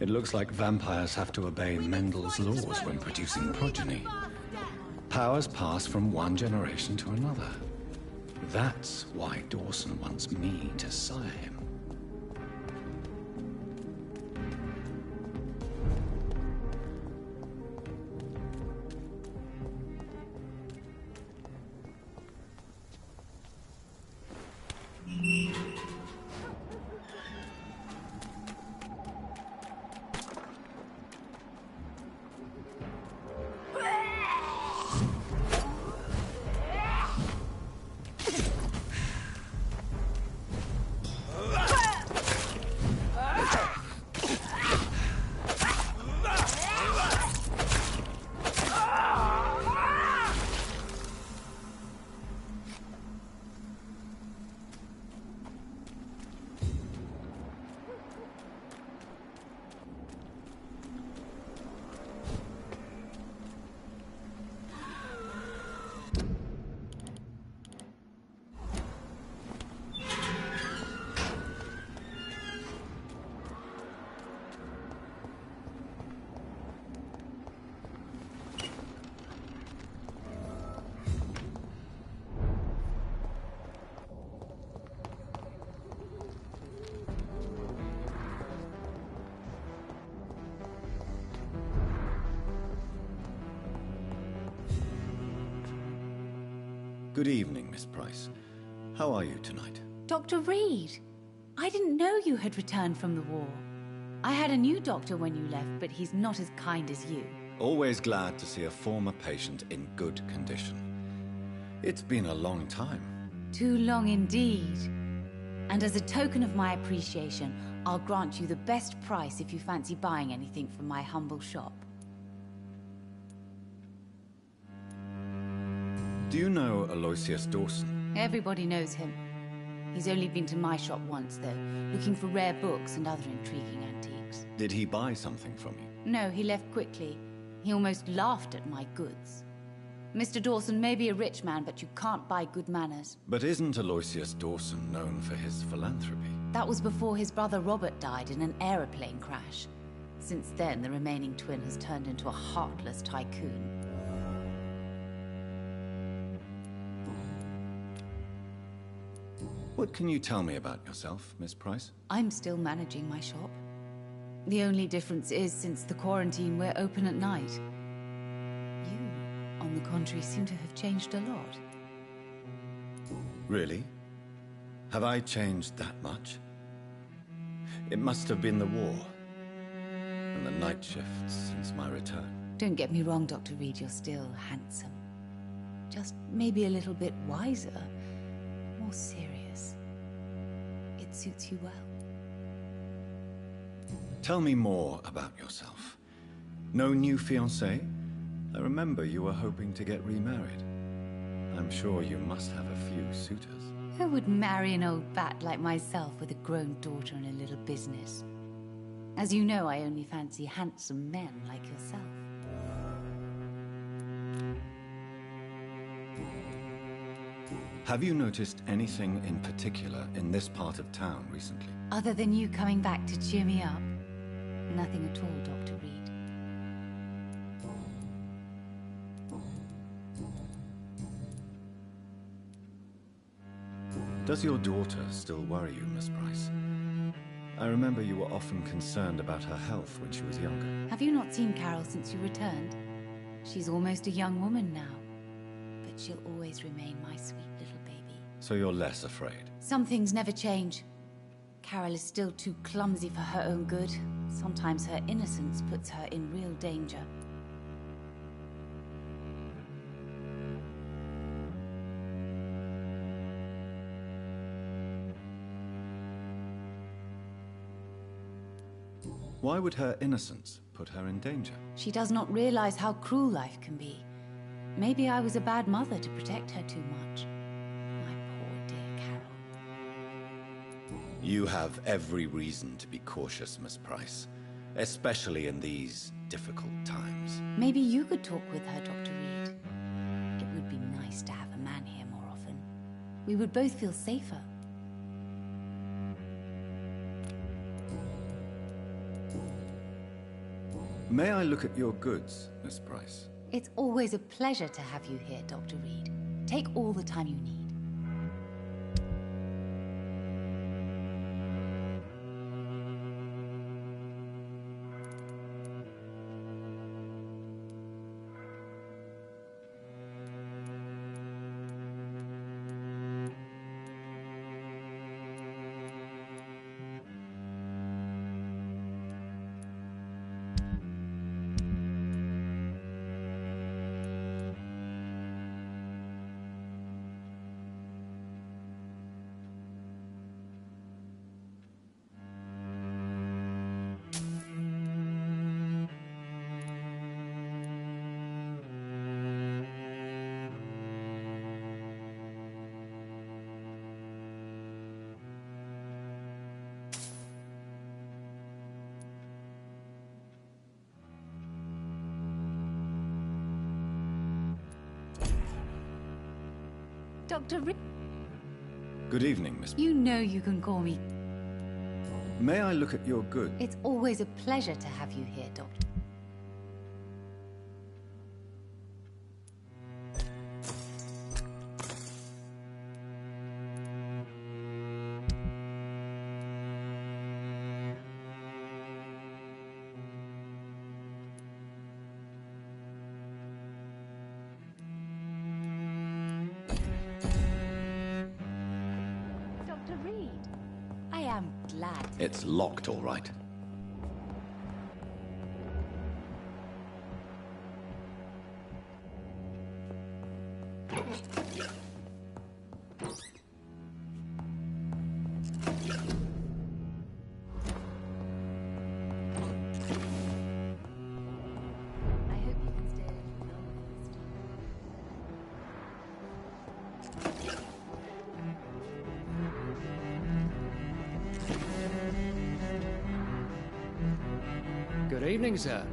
It looks like vampires have to obey Mendel's laws when producing progeny. Powers pass from one generation to another. That's why Dawson wants me to sire him. Good evening, Miss Price. How are you tonight? Dr. Reed, I didn't know you had returned from the war. I had a new doctor when you left, but he's not as kind as you. Always glad to see a former patient in good condition. It's been a long time. Too long indeed. And as a token of my appreciation, I'll grant you the best price if you fancy buying anything from my humble shop. Do you know Aloysius Dawson? Everybody knows him. He's only been to my shop once, though, looking for rare books and other intriguing antiques. Did he buy something from you? No, he left quickly. He almost laughed at my goods. Mr. Dawson may be a rich man, but you can't buy good manners. But isn't Aloysius Dawson known for his philanthropy? That was before his brother Robert died in an aeroplane crash. Since then, the remaining twin has turned into a heartless tycoon. What can you tell me about yourself, Miss Price? I'm still managing my shop. The only difference is, since the quarantine, we're open at night. You, on the contrary, seem to have changed a lot. Really? Have I changed that much? It must have been the war and the night shifts since my return. Don't get me wrong, Dr. Reed, you're still handsome. Just maybe a little bit wiser, more serious. It suits you well. Tell me more about yourself. No new fiancé? I remember you were hoping to get remarried. I'm sure you must have a few suitors. Who would marry an old bat like myself with a grown daughter and a little business? As you know, I only fancy handsome men like yourself. Have you noticed anything in particular in this part of town recently? Other than you coming back to cheer me up? Nothing at all, Dr. Reed. Does your daughter still worry you, Miss Price? I remember you were often concerned about her health when she was younger. Have you not seen Carol since you returned? She's almost a young woman now. But she'll always remain my sweet little baby. So you're less afraid? Some things never change. Carol is still too clumsy for her own good. Sometimes her innocence puts her in real danger. Why would her innocence put her in danger? She does not realize how cruel life can be. Maybe I was a bad mother to protect her too much. My poor dear Carol. You have every reason to be cautious, Miss Price. Especially in these difficult times. Maybe you could talk with her, Dr. Reed. It would be nice to have a man here more often. We would both feel safer. May I look at your goods, Miss Price? It's always a pleasure to have you here, Dr. Reed. Take all the time you need. Dr. Reed. Good evening, Miss... You know you can call me. May I look at your goods? It's always a pleasure to have you here, Doctor. Dr. Reed, I am glad. It's locked, all right. Good evening, sir.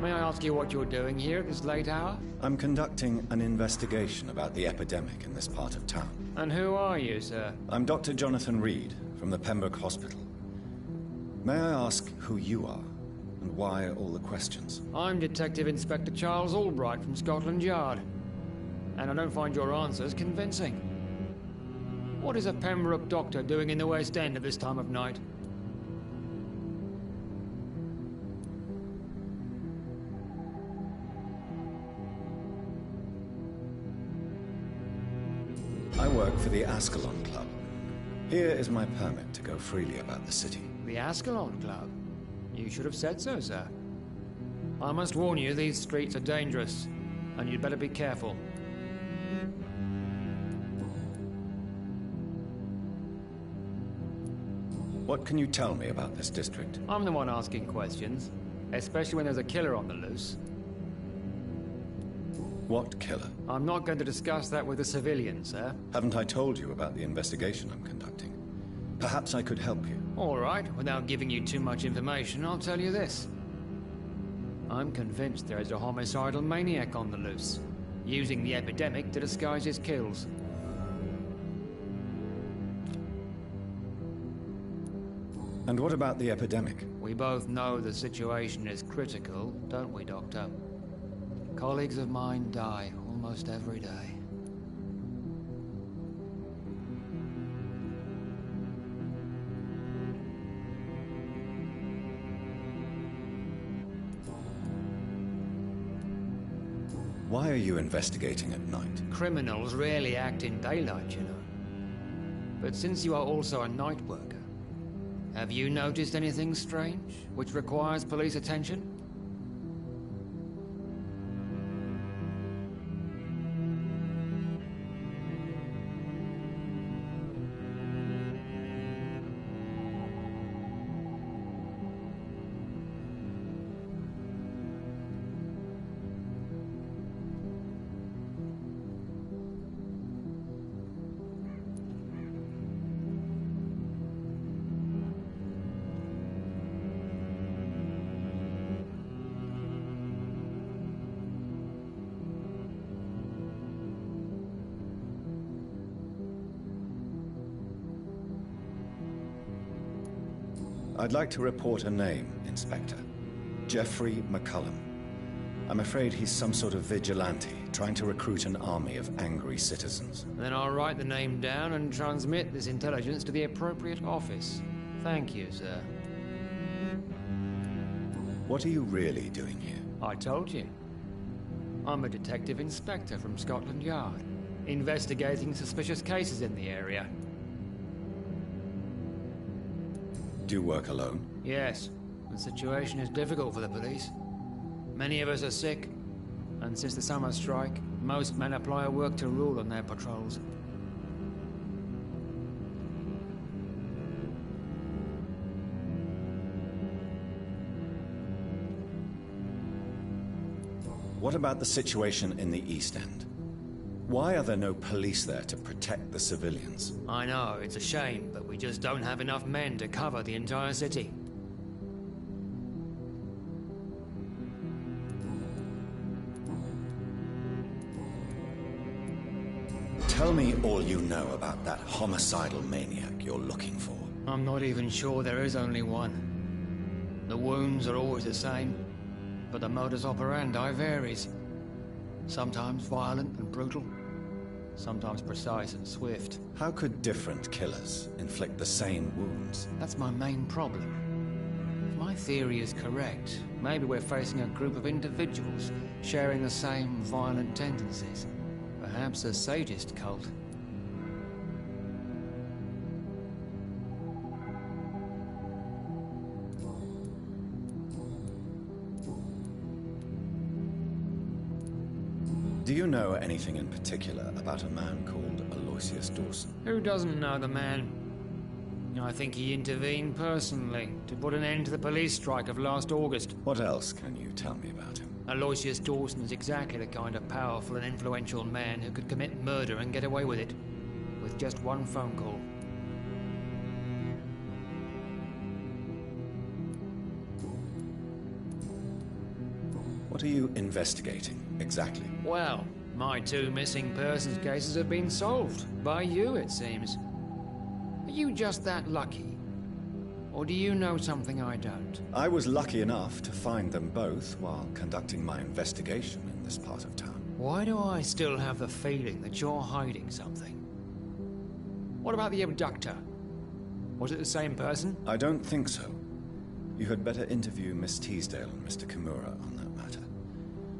May I ask you what you're doing here at this late hour? I'm conducting an investigation about the epidemic in this part of town. And who are you, sir? I'm Dr. Jonathan Reed from the Pembroke Hospital. May I ask who you are and why all the questions? I'm Detective Inspector Charles Albright from Scotland Yard. And I don't find your answers convincing. What is a Pembroke doctor doing in the West End at this time of night? I work for the Ascalon Club. Here is my permit to go freely about the city. The Ascalon Club? You should have said so, sir. I must warn you, these streets are dangerous, and you'd better be careful. What can you tell me about this district? I'm the one asking questions, especially when there's a killer on the loose. What killer? I'm not going to discuss that with a civilian, sir. Haven't I told you about the investigation I'm conducting? Perhaps I could help you. All right, without giving you too much information, I'll tell you this. I'm convinced there is a homicidal maniac on the loose, using the epidemic to disguise his kills. And what about the epidemic? We both know the situation is critical, don't we, Doctor? Colleagues of mine die almost every day. Why are you investigating at night? Criminals rarely act in daylight, you know. But since you are also a night worker, have you noticed anything strange which requires police attention? I'd like to report a name, Inspector. Jeffrey McCullum. I'm afraid he's some sort of vigilante, trying to recruit an army of angry citizens. Then I'll write the name down and transmit this intelligence to the appropriate office. Thank you, sir. What are you really doing here? I told you. I'm a detective inspector from Scotland Yard, investigating suspicious cases in the area. Do you work alone? Yes. The situation is difficult for the police. Many of us are sick, and since the summer strike, most men apply a work to rule on their patrols. What about the situation in the East End? Why are there no police there to protect the civilians? I know, it's a shame, but we just don't have enough men to cover the entire city. Tell me all you know about that homicidal maniac you're looking for. I'm not even sure there is only one. The wounds are always the same, but the modus operandi varies. Sometimes violent and brutal, sometimes precise and swift. How could different killers inflict the same wounds? That's my main problem. If my theory is correct, maybe we're facing a group of individuals sharing the same violent tendencies. Perhaps a sadist cult. Do you know anything in particular about a man called Aloysius Dawson? Who doesn't know the man? I think he intervened personally to put an end to the police strike of last August. What else can you tell me about him? Aloysius Dawson is exactly the kind of powerful and influential man who could commit murder and get away with it, with just one phone call. What are you investigating, exactly? Well, my 2 missing persons cases have been solved. By you, it seems. Are you just that lucky? Or do you know something I don't? I was lucky enough to find them both while conducting my investigation in this part of town. Why do I still have the feeling that you're hiding something? What about the abductor? Was it the same person? I don't think so. You had better interview Miss Teasdale and Mr. Kimura on that matter.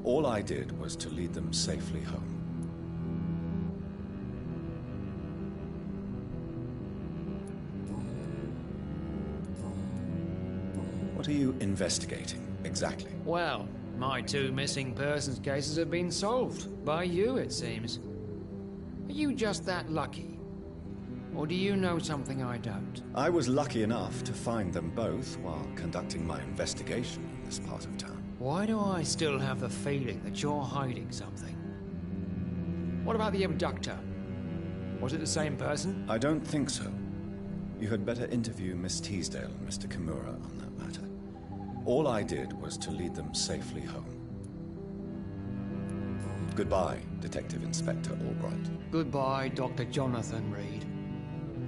All I did was to lead them safely home. What are you investigating, exactly? Well, my 2 missing persons cases have been solved. By you, it seems. Are you just that lucky? Or do you know something I don't? I was lucky enough to find them both while conducting my investigation in this part of town. Why do I still have the feeling that you're hiding something? What about the abductor? Was it the same person? I don't think so. You had better interview Miss Teasdale and Mr. Kimura on that matter. All I did was to lead them safely home. Goodbye, Detective Inspector Albright. Goodbye, Dr. Jonathan Reed.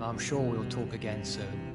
I'm sure we'll talk again soon.